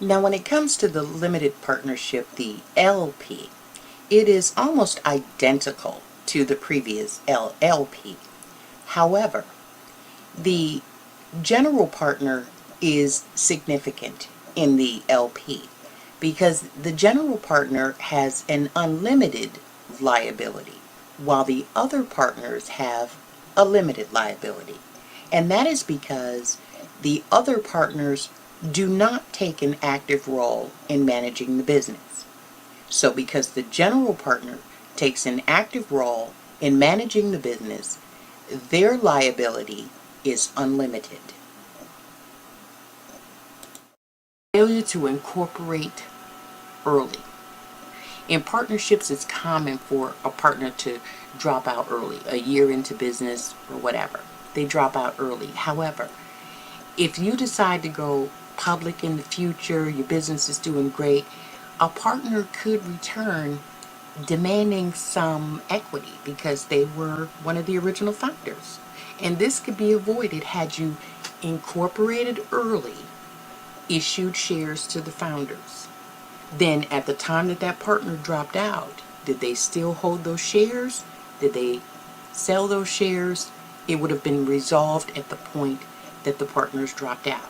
Now, when it comes to the limited partnership, the LP, it is almost identical to the previous LLP. However, the general partner is significant in the LP because the general partner has an unlimited liability while the other partners have a limited liability. And that is because the other partners do not take an active role in managing the business. So because the general partner takes an active role in managing the business, their liability is unlimited. Failure to incorporate early. In partnerships, it's common for a partner to drop out early, a year into business or whatever. They drop out early. However, if you decide to go public in the future, your business is doing great, a partner could return demanding some equity because they were one of the original founders. And this could be avoided had you incorporated early, issued shares to the founders. Then at the time that that partner dropped out, did they still hold those shares? Did they sell those shares? It would have been resolved at the point that the partners dropped out.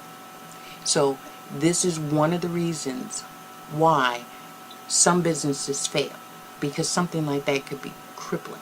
So this is one of the reasons why some businesses fail, because something like that could be crippling.